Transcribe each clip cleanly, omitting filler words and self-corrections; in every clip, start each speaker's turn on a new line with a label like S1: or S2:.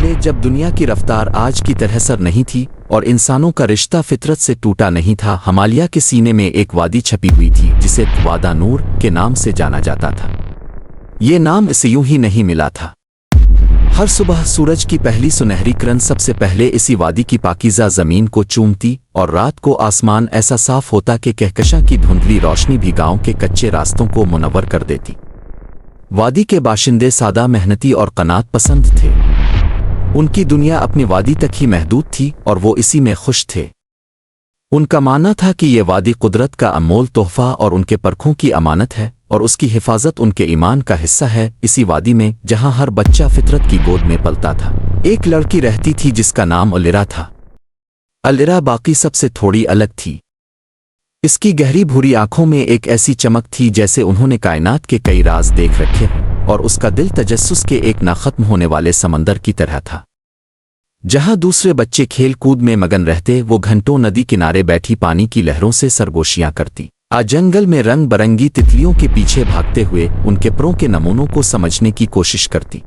S1: پہلے جب دنیا کی رفتار آج کی طرح سر نہیں تھی اور انسانوں کا رشتہ فطرت سے ٹوٹا نہیں تھا، ہمالیہ کے سینے میں ایک وادی چھپی ہوئی تھی جسے وادی نور کے نام سے جانا جاتا تھا۔ یہ نام اسے یوں ہی نہیں ملا تھا۔ ہر صبح سورج کی پہلی سنہری کرن سب سے پہلے اسی وادی کی پاکیزہ زمین کو چومتی اور رات کو آسمان ایسا صاف ہوتا کہ کہکشاں کی دھندلی روشنی بھی گاؤں کے کچے راستوں کو منور کر دیتی۔ وادی کے باشندے سادہ، محنتی اور قناعت پسند تھے۔ ان کی دنیا اپنی وادی تک ہی محدود تھی اور وہ اسی میں خوش تھے۔ ان کا ماننا تھا کہ یہ وادی قدرت کا انمول تحفہ اور ان کے پرکھوں کی امانت ہے، اور اس کی حفاظت ان کے ایمان کا حصہ ہے۔ اسی وادی میں جہاں ہر بچہ فطرت کی گود میں پلتا تھا، ایک لڑکی رہتی تھی جس کا نام الرا تھا۔ الرا باقی سب سے تھوڑی الگ تھی۔ اس کی گہری بھوری آنکھوں میں ایک ایسی چمک تھی جیسے انہوں نے کائنات کے کئی راز دیکھ رکھے ہوں، اور اس کا دل تجسس کے ایک نہ ختم ہونے والے سمندر کی طرح تھا۔ جہاں دوسرے بچے کھیل کود میں مگن رہتے، وہ گھنٹوں ندی کنارے بیٹھی پانی کی لہروں سے سرگوشیاں کرتی، جنگل میں رنگ برنگی تتلیوں کے پیچھے بھاگتے ہوئے ان کے پروں کے نمونوں کو سمجھنے کی کوشش کرتی۔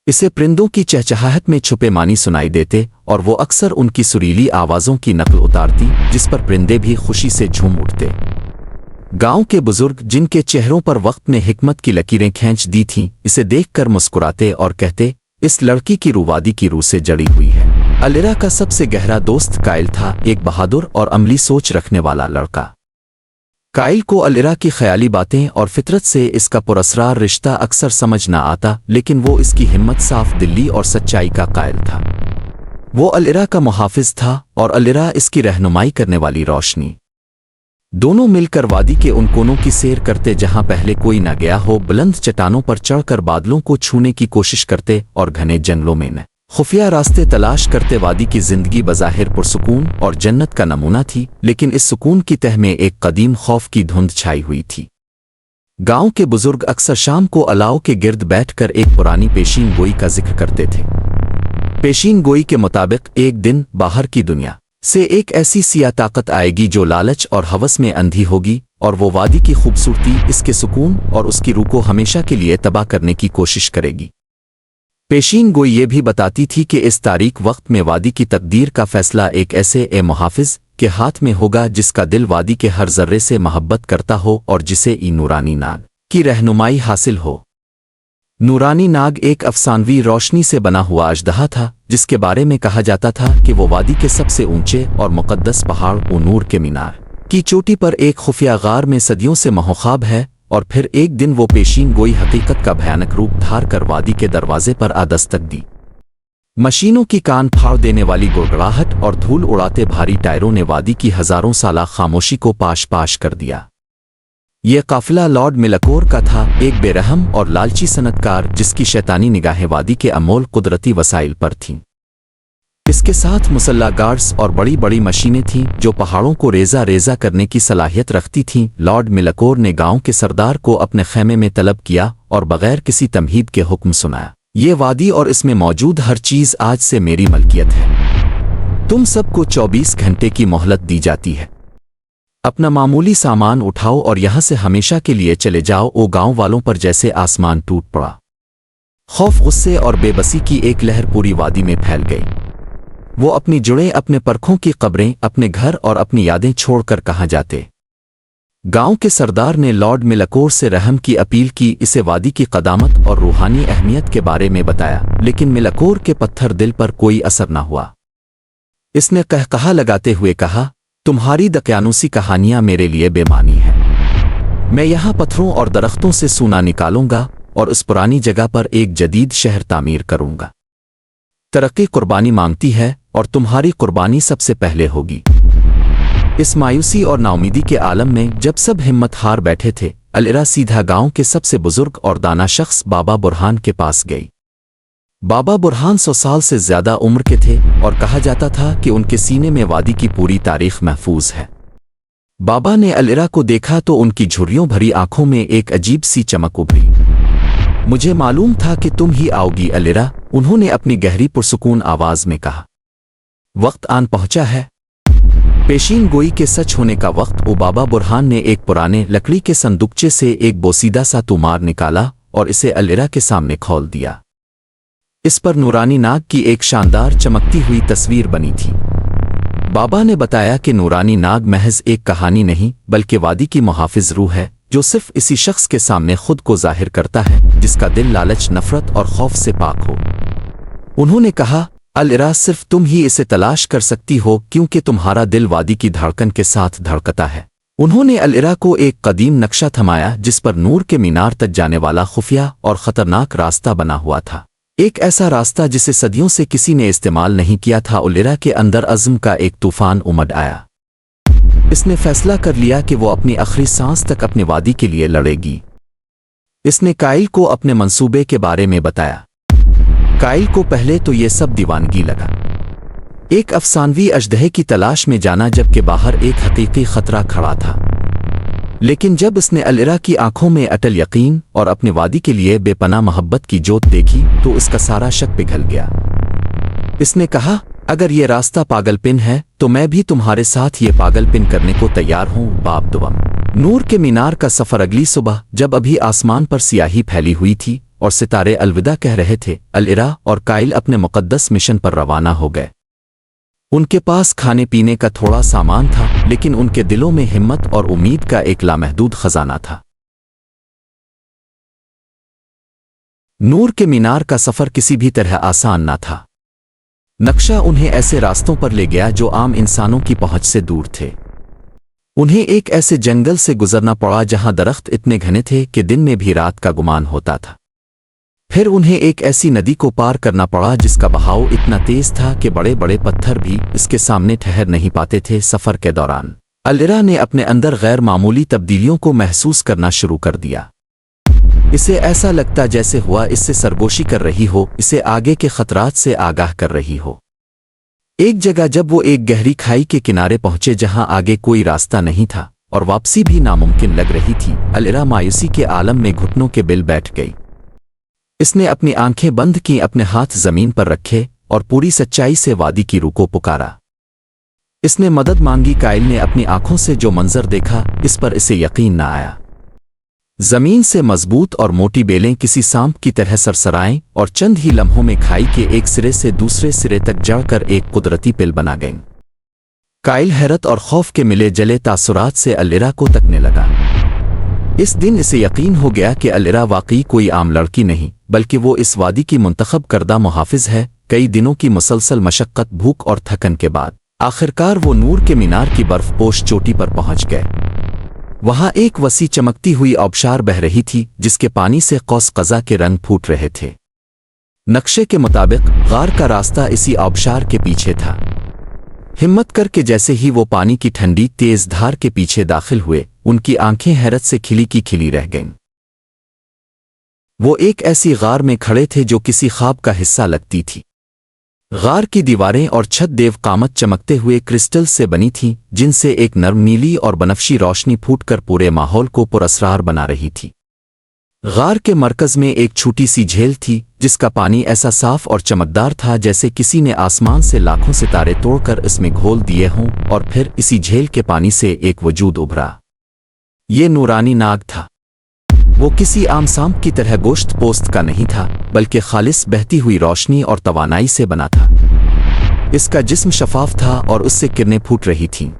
S1: اسے پرندوں کی چہچہاہٹ میں چھپے معنی سنائی دیتے اور وہ اکثر ان کی سریلی آوازوں کی نقل اتارتی جس پر پرندے بھی خوشی سے جھوم اٹھتے۔ گاؤں کے بزرگ جن کے چہروں پر وقت نے حکمت کی لکیریں کھینچ دی تھیں، اسے دیکھ کر مسکراتے اور کہتے، اس لڑکی کی روح وادی کی روح سے جڑی ہوئی ہے۔ الرا کا سب سے گہرا دوست کائل تھا، ایک بہادر اور عملی سوچ رکھنے والا لڑکا۔ کائل کو الرا کی خیالی باتیں اور فطرت سے اس کا پراسرار رشتہ اکثر سمجھ نہ آتا، لیکن وہ اس کی ہمت، صاف دلی اور سچائی کا قائل تھا۔ وہ الرا کا محافظ تھا اور الرا اس کی رہنمائی کرنے والی روشنی۔ دونوں مل کر وادی کے ان کونوں کی سیر کرتے جہاں پہلے کوئی نہ گیا ہو، بلند چٹانوں پر چڑھ کر بادلوں کو چھونے کی کوشش کرتے اور گھنے جنگلوں میں خفیہ راستے تلاش کرتے۔ وادی کی زندگی بظاہر پرسکون اور جنت کا نمونہ تھی، لیکن اس سکون کی تہ میں ایک قدیم خوف کی دھند چھائی ہوئی تھی۔ گاؤں کے بزرگ اکثر شام کو الاؤ کے گرد بیٹھ کر ایک پرانی پیشین گوئی کا ذکر کرتے تھے۔ پیشین گوئی کے مطابق ایک دن باہر کی دنیا سے ایک ایسی سیاہ طاقت آئے گی جو لالچ اور ہوس میں اندھی ہوگی، اور وہ وادی کی خوبصورتی، اس کے سکون اور اس کی روح کو ہمیشہ کے لیے تباہ کرنے کی کوشش کرے گی۔ پیشین گوئی یہ بھی بتاتی تھی کہ اس تاریک وقت میں وادی کی تقدیر کا فیصلہ ایک ایسے محافظ کے ہاتھ میں ہوگا جس کا دل وادی کے ہر ذرے سے محبت کرتا ہو اور جسے نورانی ناگ کی رہنمائی حاصل ہو۔ نورانی ناگ ایک افسانوی روشنی سے بنا ہوا اژدہا تھا جس کے بارے میں کہا جاتا تھا کہ وہ وادی کے سب سے اونچے اور مقدس پہاڑ نور کے مینار کی چوٹی پر ایک خفیہ غار میں صدیوں سے مہوخاب ہے، اور پھر ایک دن وہ پیشین گوئی حقیقت کا بھیانک روپ دھار کر وادی کے دروازے پر دستک دی۔ مشینوں کی کان پھاڑ دینے والی گڑگڑاہٹ اور دھول اڑاتے بھاری ٹائروں نے وادی کی ہزاروں سالہ خاموشی کو پاش پاش کر دیا۔ یہ قافلہ لارڈ ملاکور کا تھا، ایک بے رحم اور لالچی صنعت کار جس کی شیطانی نگاہیں وادی کے انمول قدرتی وسائل پر تھیں۔ اس کے ساتھ مسلح گارڈز اور بڑی بڑی مشینیں تھیں جو پہاڑوں کو ریزہ ریزہ کرنے کی صلاحیت رکھتی تھیں۔ لارڈ ملاکور نے گاؤں کے سردار کو اپنے خیمے میں طلب کیا اور بغیر کسی تمہید کے حکم سنایا، یہ وادی اور اس میں موجود ہر چیز آج سے میری ملکیت ہے۔ تم سب کو 24 گھنٹے کی مہلت دی جاتی ہے۔ اپنا معمولی سامان اٹھاؤ اور یہاں سے ہمیشہ کے لیے چلے جاؤ۔ وہ گاؤں والوں پر جیسے آسمان ٹوٹ پڑا۔ خوف، غصے اور بے بسی کی ایک لہر پوری وادی میں پھیل گئی۔ وہ اپنی جڑیں، اپنے پرکھوں کی قبریں، اپنے گھر اور اپنی یادیں چھوڑ کر کہاں جاتے۔ گاؤں کے سردار نے لارڈ ملاکور سے رحم کی اپیل کی، اسے وادی کی قدامت اور روحانی اہمیت کے بارے میں بتایا، لیکن ملاکور کے پتھر دل پر کوئی اثر نہ ہوا۔ اس نے قہقہا لگاتے ہوئے کہا، تمہاری دقیانوسی کہانیاں میرے لیے بے معنی ہیں۔ میں یہاں پتھروں اور درختوں سے سونا نکالوں گا اور اس پرانی جگہ پر ایک جدید شہر تعمیر کروں گا۔ ترقی قربانی مانگتی ہے اور تمہاری قربانی سب سے پہلے ہوگی۔ اس مایوسی اور ناامیدی کے عالم میں جب سب ہمت ہار بیٹھے تھے، الرا سیدھا گاؤں کے سب سے بزرگ اور دانا شخص بابا برہان کے پاس گئی۔ بابا برہان 100 سال سے زیادہ عمر کے تھے اور کہا جاتا تھا کہ ان کے سینے میں وادی کی پوری تاریخ محفوظ ہے۔ بابا نے الرا کو دیکھا تو ان کی جھریوں بھری آنکھوں میں ایک عجیب سی چمک ابھری۔ مجھے معلوم تھا کہ تم ہی آؤ گی الرا، انہوں نے اپنی گہری پرسکون آواز میں کہا۔ وقت آن پہنچا ہے۔ پیشین گوئی کے سچ ہونے کا وقت۔ بابا برہان نے ایک پرانے لکڑی کے صندوقچے سے ایک بوسیدہ سا تومار نکالا اور اسے الرا کے سامنے کھول دیا۔ इस पर नूरानी नाग की एक शानदार चमकती हुई तस्वीर बनी थी। बाबा ने बताया कि नूरानी नाग महज एक कहानी नहीं बल्कि वादी की मुहाफिज रूह है, जो सिर्फ इसी शख्स के सामने खुद को जाहिर करता है जिसका दिल लालच, नफरत और खौफ से पाक हो। उन्होंने कहा, अल-इरा, सिर्फ तुम ही इसे तलाश कर सकती हो क्योंकि तुम्हारा दिल वादी की धड़कन के साथ धड़कता है। उन्होंने अल-इरा को एक कदीम नक्शा थमाया जिस पर नूर के मीनार तक जाने वाला खुफिया और खतरनाक रास्ता बना हुआ था, एक ऐसा रास्ता जिसे सदियों से किसी ने इस्तेमाल नहीं किया था। अल-इरा के अंदर अज़्म का एक तूफान उमड़ आया। इसने फैसला कर लिया कि वो अपनी आखिरी सांस तक अपने वादी के लिए लड़ेगी। इसने काइल को अपने मंसूबे के बारे में बताया। काइल को पहले तो ये सब दीवानगी लगा, एक अफसानवी अजदहे की तलाश में जाना जबकि बाहर एक हकीकी खतरा खड़ा था। लेकिन जब इसने अल-इरा की आंखों में अटल यकीन और अपने वादी के लिए बेपनाह मोहब्बत की जोत देखी तो इसका सारा शक पिघल गया। इसने कहा, अगर ये रास्ता पागलपिन है तो मैं भी तुम्हारे साथ ये पागलपिन करने को तैयार हूँ। बाब दुवम। नूर के मीनार का सफर अगली सुबह, जब अभी आसमान पर सियाही फैली हुई थी और सितारे अलविदा कह रहे थे, अल-इरा और काइल अपने मुकद्दस मिशन पर रवाना हो गए। उनके पास खाने पीने का थोड़ा सामान था, लेकिन उनके दिलों में हिम्मत और उम्मीद का एक लामहदूद खजाना था। नूर के मीनार का सफर किसी भी तरह आसान ना था। नक्शा उन्हें ऐसे रास्तों पर ले गया जो आम इंसानों की पहुंच से दूर थे। उन्हें एक ऐसे जंगल से गुजरना पड़ा जहां दरख्त इतने घने थे कि दिन में भी रात का गुमान होता था। फिर उन्हें एक ऐसी नदी को पार करना पड़ा जिसका बहाव इतना तेज था कि बड़े बड़े पत्थर भी इसके सामने ठहर नहीं पाते थे। सफर के दौरान अल-इरा ने अपने अंदर गैर मामूली तब्दीलियों को महसूस करना शुरू कर दिया। इसे ऐसा लगता जैसे हुआ इससे सरगोशी कर रही हो, इसे आगे के खतरात से आगाह कर रही हो। एक जगह जब वो एक गहरी खाई के किनारे पहुंचे जहां आगे कोई रास्ता नहीं था और वापसी भी नामुमकिन लग रही थी, अल-इरा मायूसी के आलम में घुटनों के बिल बैठ गई। इसने अपनी आंखें बंद की, अपने हाथ जमीन पर रखे और पूरी सच्चाई से वादी की रूह को पुकारा। इसने मदद मांगी। काइल ने अपनी आंखों से जो मंजर देखा, इस पर इसे यकीन न आया। जमीन से मजबूत और मोटी बेलें किसी सांप की तरह सरसराएं और चंद ही लम्हों में खाई के एक सिरे से दूसरे सिरे तक जड़कर एक कुदरती पिल बना गईं। काइल हैरत और खौफ के मिले जले तासुरात से अल-इरा को तकने लगा। इस दिन इसे यकीन हो गया कि अल-इरा वाकई कोई आम लड़की नहीं, बल्कि वो इस वादी की मुंतखब करदा मुहाफिज है। कई दिनों की मुसलसल मशक्कत, भूख और थकन के बाद आखिरकार वो नूर के मीनार की बर्फपोश चोटी पर पहुंच गए। वहां एक वसी चमकती हुई आबशार बह रही थी जिसके पानी से कौस कज़ा के रंग फूट रहे थे। नक्शे के मुताबिक गार का रास्ता इसी आबशार के पीछे था। हिम्मत करके जैसे ही वो पानी की ठंडी तेज धार के पीछे दाखिल हुए, उनकी आंखें हैरत से खिली की खिली रह गईं। वो एक ऐसी गार में खड़े थे जो किसी ख्वाब का हिस्सा लगती थी। गार की दीवारें और छत देव कामत चमकते हुए क्रिस्टल से बनी थीं, जिनसे एक नर्म नीली और बनफशी रोशनी फूटकर पूरे माहौल को पुरअसरार बना रही थी। गार के मरकज में एक छोटी सी झील थी जिसका पानी ऐसा साफ और चमकदार था जैसे किसी ने आसमान से लाखों सितारे तोड़कर इसमें घोल दिए हों। और फिर इसी झील के पानी से एक वजूद उभरा। ये नूरानी नाग था। वो किसी आम सांप की तरह गोश्त पोस्त का नहीं था, बल्कि खालिस बहती हुई रोशनी और तवानाई से बना था। इसका जिस्म शफाफ था और उससे किरणें फूट रही थीं।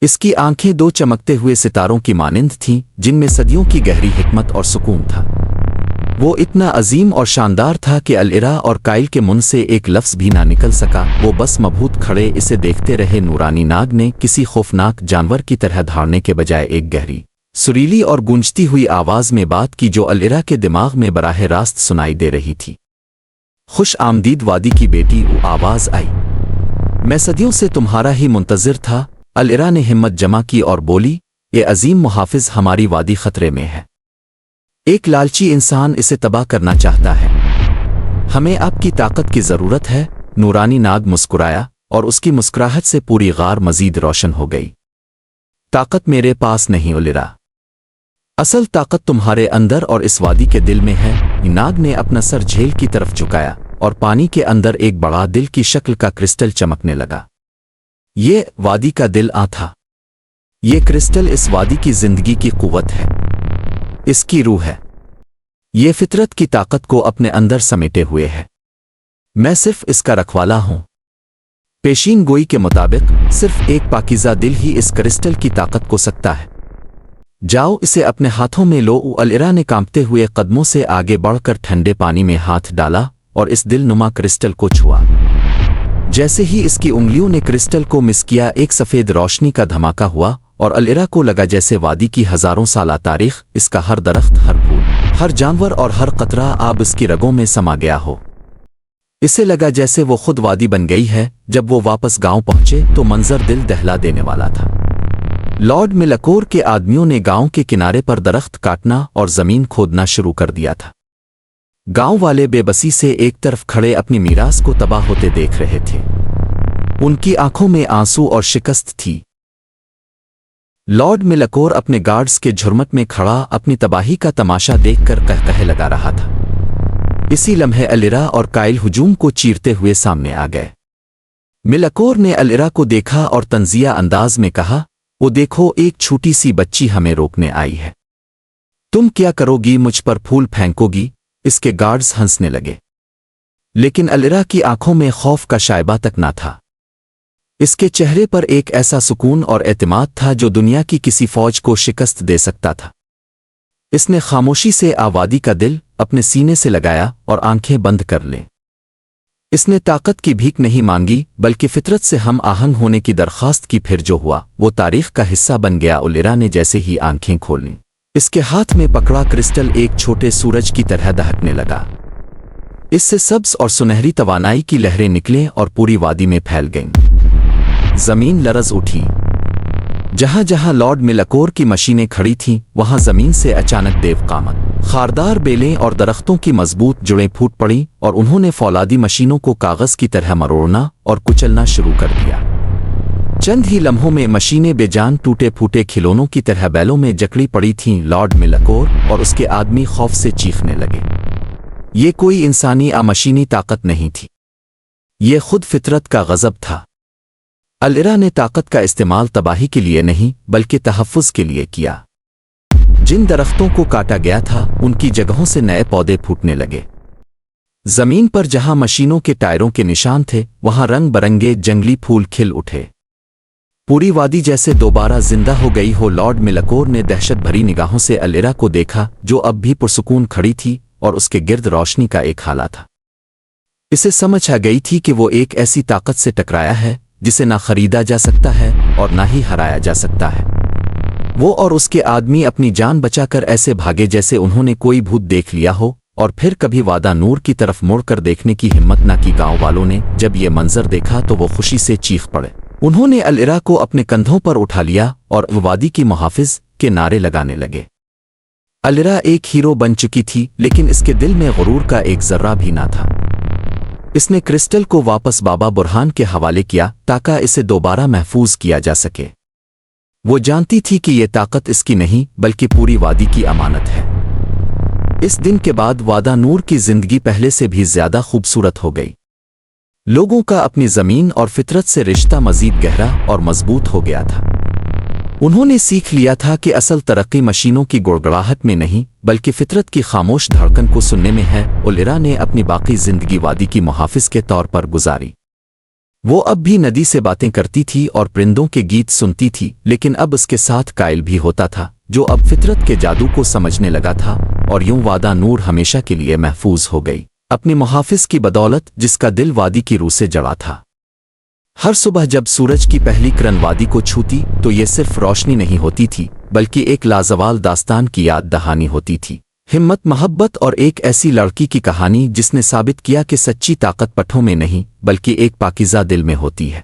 S1: इसकी आंखें दो चमकते हुए सितारों की मानिंद थीं, जिनमें सदियों की गहरी हिकमत और सुकून था। वो इतना अजीम और शानदार था कि अल-इरा और काइल के मुंह से एक लफ्ज़ भी ना निकल सका। वो बस मबहूत खड़े इसे देखते रहे। नूरानी नाग ने किसी खौफनाक जानवर की तरह धाड़ने के बजाय एक गहरी, सुरीली और गूंजती हुई आवाज में बात की जो अल-इरा के दिमाग में बराह रास्त सुनाई दे रही थी। खुश आमदीद वादी की बेटी, वो आवाज आई। मैं सदियों से तुम्हारा ही मुंतजिर था। अल-इरा ने हिम्मत जमा की और बोली, ये अजीम मुहाफिज, हमारी वादी खतरे में है। एक लालची इंसान इसे तबाह करना चाहता है। हमें आपकी ताकत की जरूरत है। नूरानी नाग मुस्कुराया और उसकी मुस्कुराहट से पूरी गार मजीद रोशन हो गई। ताकत मेरे पास नहीं अल-इरा, असल ताकत तुम्हारे अंदर और इस वादी के दिल में है। नाग ने अपना सर झील की तरफ झुकाया और पानी के अंदर एक बड़ा दिल की शक्ल का क्रिस्टल चमकने लगा। ये वादी का दिल था। ये क्रिस्टल इस वादी की जिंदगी की कुव्वत है, इसकी रूह है। ये फितरत की ताकत को अपने अंदर समेटे हुए है। मैं सिर्फ इसका रखवाला हूं। पेशीन गोई के मुताबिक सिर्फ एक पाकीज़ा दिल ही इस क्रिस्टल की ताकत को सकता है। जाओ इसे अपने हाथों में लो। अल-इरा ने कांपते हुए कदमों से आगे बढ़कर ठंडे पानी में हाथ डाला और इस दिल नुमा क्रिस्टल को छुआ। जैसे ही इसकी उंगलियों ने क्रिस्टल को मिस किया, एक सफ़ेद रोशनी का धमाका हुआ और अल-इरा को लगा जैसे वादी की हज़ारों साल तारीख, इसका हर दरख्त, हर फूल, हर जानवर और हर कतरा आब इसकी रगों में समा गया हो। इसे लगा जैसे वो खुद वादी बन गई है। जब वो वापस गांव पहुंचे तो मंजर दिल दहला देने वाला था। लॉर्ड मिलकोर के आदमियों ने गांव के किनारे पर दरख्त काटना और जमीन खोदना शुरू कर दिया था। गांव वाले बेबसी से एक तरफ खड़े अपनी मीरास को तबाह होते देख रहे थे। उनकी आंखों में आंसू और शिकस्त थी। लॉर्ड मिलकोर अपने गार्ड्स के झुरमट में खड़ा अपनी तबाही का तमाशा देखकर कहकहे लगा रहा था। इसी लम्हे अल-इरा और काइल हुजूम को चीरते हुए सामने आ गए। मिलकोर ने अल-इरा को देखा और तंजिया अंदाज में कहा, वो देखो, एक छोटी सी बच्ची हमें रोकने आई है। तुम क्या करोगी? मुझ पर फूल फेंकोगी? इसके गार्ड्स हंसने लगे, लेकिन अल-इरा की आंखों में खौफ का शायबा तक ना था। इसके चेहरे पर एक ऐसा सुकून और एतमाद था जो दुनिया की किसी फौज को शिकस्त दे सकता था। इसने खामोशी से आवादी का दिल अपने सीने से लगाया और आंखें बंद कर लें। इसने ताकत की भीख नहीं मांगी, बल्कि फितरत से हम आहंग होने की दरख्वास्त की। फिर जो हुआ वो तारीख का हिस्सा बन गया। अल-इरा ने जैसे ही आंखें खोलीं, इसके हाथ में पकड़ा क्रिस्टल एक छोटे सूरज की तरह दहकने लगा। इससे सब्ज और सुनहरी तवानाई की लहरें निकलें और पूरी वादी में फैल गईं। जमीन लरज उठी। जहां जहां लॉर्ड मिलकोर की मशीनें खड़ी थीं, वहां जमीन से अचानक देवकामत, खारदार बेलें और दरख्तों की मजबूत जुड़ें फूट पड़ी और उन्होंने फौलादी मशीनों को कागज की तरह मरोड़ना और कुचलना शुरू कर दिया। चंद ही लम्हों में मशीनें बेजान टूटे फूटे खिलौनों की तरह बैलों में जकड़ी पड़ी थीं। लॉर्ड मिलकोर और उसके आदमी खौफ से चीखने लगे। ये कोई इंसानी मशीनी ताकत नहीं थी, ये खुद फितरत का गज़ब था। अल-इरा ने ताकत का इस्तेमाल तबाही के लिए नहीं, बल्कि तहफ़्फ़ुज़ के लिए किया। जिन दरख्तों को काटा गया था, उनकी जगहों से नए पौधे फूटने लगे। जमीन पर जहां मशीनों के टायरों के निशान थे, वहां रंग बरंगे जंगली फूल खिल उठे। पूरी वादी जैसे दोबारा जिंदा हो गई हो। लॉर्ड मिलकोर ने दहशत भरी निगाहों से अल-इरा को देखा, जो अब भी पुरसुकून खड़ी थी और उसके गिर्द रोशनी का एक हाला था। इसे समझ आ गई थी कि वो एक ऐसी ताकत से टकराया है जिसे ना खरीदा जा सकता है और ना ही हराया जा सकता है। वो और उसके आदमी अपनी जान बचाकर ऐसे भागे जैसे उन्होंने कोई भूत देख लिया हो, और फिर कभी वादा नूर की तरफ मुड़कर देखने की हिम्मत न की। गांव वालों ने जब ये मंजर देखा तो वो खुशी से चीख पड़े। उन्होंने अल-इरा को अपने कंधों पर उठा लिया और वादी की मुहाफिज के नारे लगाने लगे। अल-इरा एक हीरो बन चुकी थी, लेकिन इसके दिल में गुरूर का एक जर्रा भी ना था। इसने क्रिस्टल को वापस बाबा बुरहान के हवाले किया ताकि इसे दोबारा महफूज किया जा सके। वो जानती थी कि ये ताकत इसकी नहीं, बल्कि पूरी वादी की अमानत है। इस दिन के बाद वादा नूर की जिंदगी पहले से भी ज्यादा खूबसूरत हो गई। लोगों का अपनी जमीन और फितरत से रिश्ता मजीद गहरा और मजबूत हो गया था। उन्होंने सीख लिया था कि असल तरक्की मशीनों की गुड़गड़ाहट में नहीं, बल्कि फितरत की खामोश धड़कन को सुनने में है। अल-इरा ने अपनी बाकी जिंदगी वादी की मुहाफिज के तौर पर गुजारी। वो अब भी नदी से बातें करती थी और परिंदों के गीत सुनती थी, लेकिन अब उसके साथ काइल भी होता था, जो अब फितरत के जादू को समझने लगा था। और यूं वादा नूर हमेशा के लिए महफूज हो गई, अपनी मुहाफिज की बदौलत, जिसका दिल वादी की रूह से जड़ा था। हर सुबह जब सूरज की पहली किरण वादी को छूती तो ये सिर्फ रोशनी नहीं होती थी, बल्कि एक लाजवाल दास्तान की याद दहानी होती थी। हिम्मत, मोहब्बत और एक ऐसी लड़की की कहानी जिसने साबित किया कि सच्ची ताकत पट्टों में नहीं, बल्कि एक पाकीज़ा दिल में होती है।